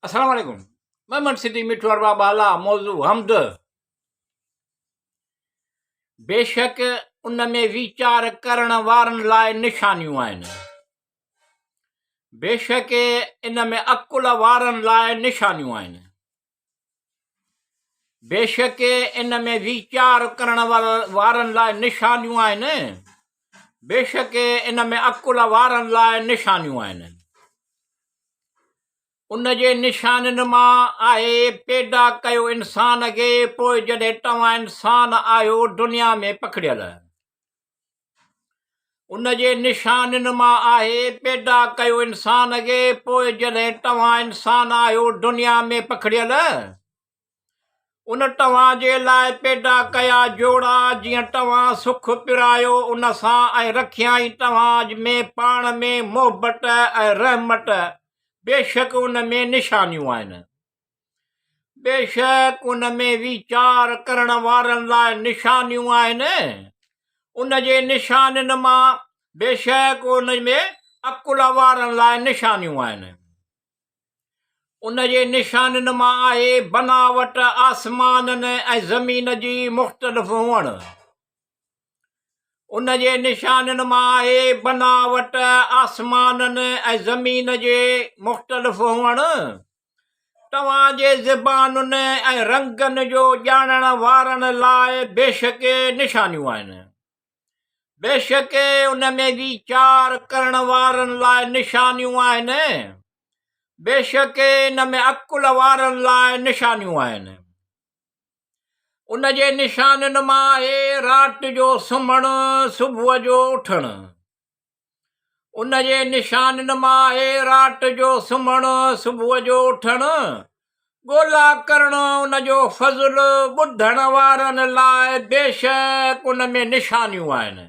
अस्सलाम वालेकुम। मोहम्मद सिद्दीक़ मिठवार बाला मौजू हमद। बेशक उन में वीचार करण वारनि लाइ निशानियूं आहिनि। बेशक इन में अकुल वारनि लाइ निशानियूं आहिनि। बेशक इन में वीचार करण वारनि लाइ निशानियूं आहिनि। बेशक इन में अकुल वारनि लाइ निशानियूं आहिनि। उन जे निशाननि मां आहे पैदा कयो इंसान खे, पोइ जॾहिं तव्हां इंसान आहियो दुनिया में पकड़ियल। उन जे निशाननि मां आहे पैदा कयो इंसान खे, पोइ जॾहिं तव्हां इंसान आहियो दुनिया में पकड़ियल। उन तव्हां जे लाइ पैदा कया जोड़ा, जीअं तव्हां सुख पिरायो उन सां ऐं रखियाई तव्हां में पाण में मोहबत ऐं रहमत। बेशक उन में निशानियूं आहिनि। बेशक उन में वीचार करण वारनि लाइ निशानियूं आहिनि। उन जे निशाननि मां बेशक उन में अकुल वारनि लाइ निशानियूं आहिनि। उन जे निशाननि मां आहे बनावट आसमाननि ऐं ज़मीन जी मुख़्तलिफ़ हुअणु। उन जे निशाननि मां आहे बनावट आसमाननि ऐं ज़मीन जे मुख़्तलिफ़ हुअणु। तव्हां जे ज़बानुनि ऐं रंगनि जो ॼाणण वारनि लाइ बेशक निशानियूं आहिनि। बेशक उन में वीचार करण वारनि लाइ निशानियूं आहिनि। बेशक इन में अकुल वारनि लाइ निशानियूं आहिनि। उन जे निशाननि मां आहे राति जो सुम्हणु, सुबुह जो उथणु। उन जे निशाननि मां आहे राति जो सुम्हणु, सुबुह जो उथणु। ॻोल्हा करणु उन जो फज़ल ॿुधण वारनि लाइ बेशक उन में निशानियूं आहिनि।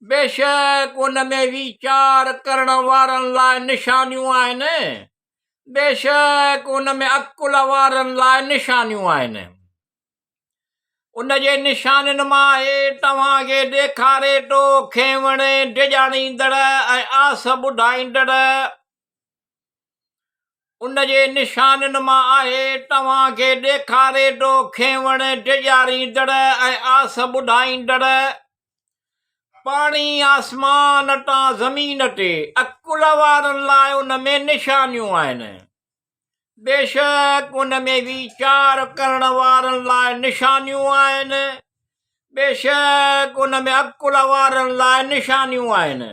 बेशक उन में वीचार करण वारनि लाइ निशानियूं आहिनि। बेशक उन में अकुल वारनि लाइ निशानियूं आहिनि। उन जे निशाननि मां आहे तव्हांखे ॾेखारे थो खेवण डिॼाणींदड़ ऐं आस ॿुधाईंदड़। उन जे निशाननि मां आहे तव्हांखे ॾेखारे थो खेवण डिॼारींदड़ ऐं आस ॿुधाईंदड़। पाणी आसमान तां ज़मीन ते अकुल वारनि लाइ उन में निशानियूं आहिनि। बेशक उन में वीचार करण वारनि लाइ निशानियूं आहिनि। बेशक उन में अकुल वारनि लाइ निशानियूं आहिनि।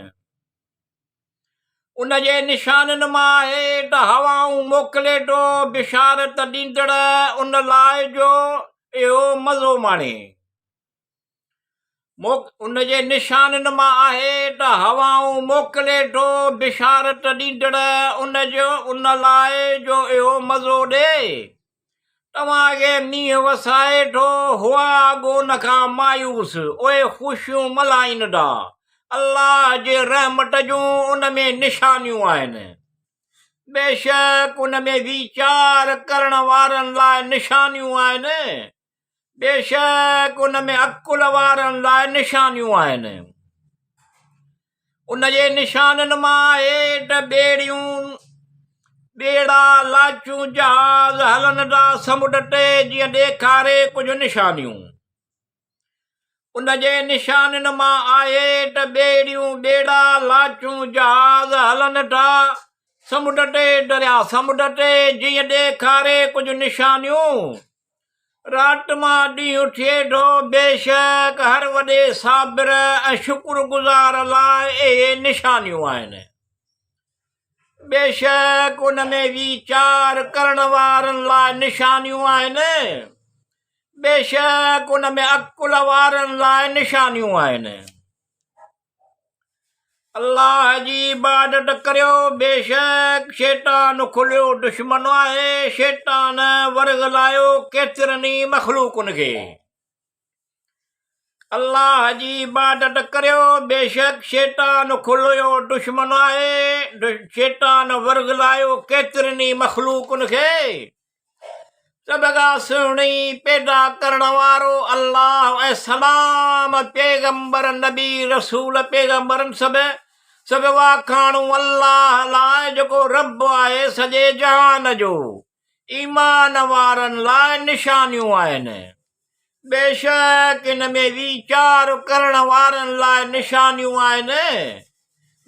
उन जे निशाननि मां आहे त हवाऊं मोकिले थो बिशारत ॾींदड़ उन लाइ जो इहो मज़ो माणे। उन जे निशाननि मां आहे त हवाऊं मोकिले थो बिशारत ॾींदड़ उन लाइ जो इहो मज़ो ॾे। तव्हांखे मींहुं वसाए थो हुआ अॻो उन खां मायूस, उहे ख़ुशियूं मल्हाईंदा। अल्लाह जे रहमत जूं उन में निशानियूं आहिनि। बेशक उन में वीचार करण वारनि लाइ निशानियूं आहिनि। बेशक उन में अकुल वारनि लाइ निशानियूं आहिनि। उन जे निशाननि मां आहे त ॿेड़ा लाचूं जहाज़ हलनि था समुंड ते, जीअं ॾेखारे कुझु निशानियूं। उन जे निशाननि मां आहे त ॿेड़ा लाचूं जहाज़ हलनि था समुंड ते, दरिया समुंड ते, जीअं ॾेखारे कुझु निशानियूं। राति मां ॾींहुं थिए थो। बेशक हर वॾे साबिर ऐं शुक्रगुज़ार लाइ इहे निशानियूं आहिनि। बेशक उन में वीचार करण वारनि लाइ निशानियूं आहिनि। बेशक उन में अकुल वारनि लाइ निशानियूं आहिनि। अल्लाह जी इबादत करियो। बेशक शैतान खुलियो दुश्मन आहे। शैतान वरगलायो केतिरनि ई मखलूकनि खे। अल्लाह जी इबादत करियो। बेशक शैतान खुलियो दुश्मन आहे। शैतान वरगलायो केतिरनि ई मखलूकनि खे। सभ खां सुहिणी पैदा करण वारो अल्लाह ऐं सलाम पैगंबर नबी रसूल पैगंबरनि सभु सभु वाखाणू अल्लाह लाइ जेको रब आहे सॼे जहान जो। ईमान वारनि लाइ निशानियूं आहिनि। बेशक इन में वीचार करण वारनि लाइ निशानियूं आहिनि।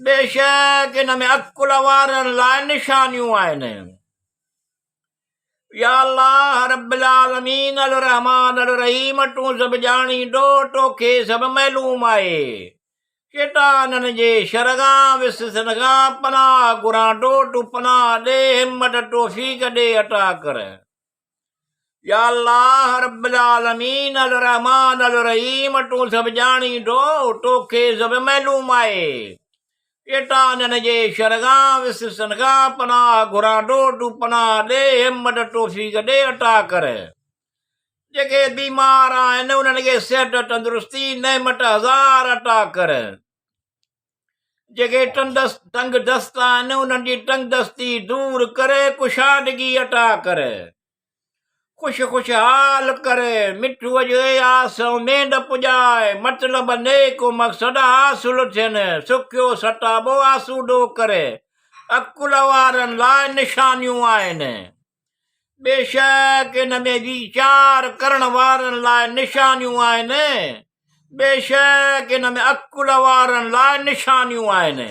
बेशक इन में अकुल वारनि लाइ निशानियूं आहिनि। या अल्लाह रब्बिल आलमीन अल रहमान अल रहीम, तूं सभु ॼाणींदो, तोखे सभु मालूम आहे। शैताननि जे शर खां विससन खां पनाह घुरां थो, तूं पनाह ॾे, हिम्मत तौफ़ीक़ ॾे अता कर। या अल्लाह रब्बिल आलमीन अल रहमान अल रहीम, तूं सभु ॼाणींदो, तोखे सभु मालूम आहे। शैताननि जे शर खां विससन खां पनाह घुरां थो, तूं पनाह ॾे, हिम्मत तौफ़ीक़ ॾे अता कर। जेके बीमार आहिनि उन्हनि खे सिहत तंदुरुस्ती नेमत हज़ार अता कर। जेके तंग दस्त आहिनि उन्हनि जी तंगदस्ती दूर करे कुशादगी अता कर। खुशहाल करे, मिठूअ जो आस उमेद पुॼाए, मतिलब नेक मक़सद हासिल थियनि, सुखियो सताबो आसूदो करे। अकुल वारनि लाइ निशानियूं आहिनि। बेशक इन में वीचार करण वारनि लाइ निशानियूं आहिनि। बेशक इन में अकुल वारनि लाइ निशानियूं आहिनि।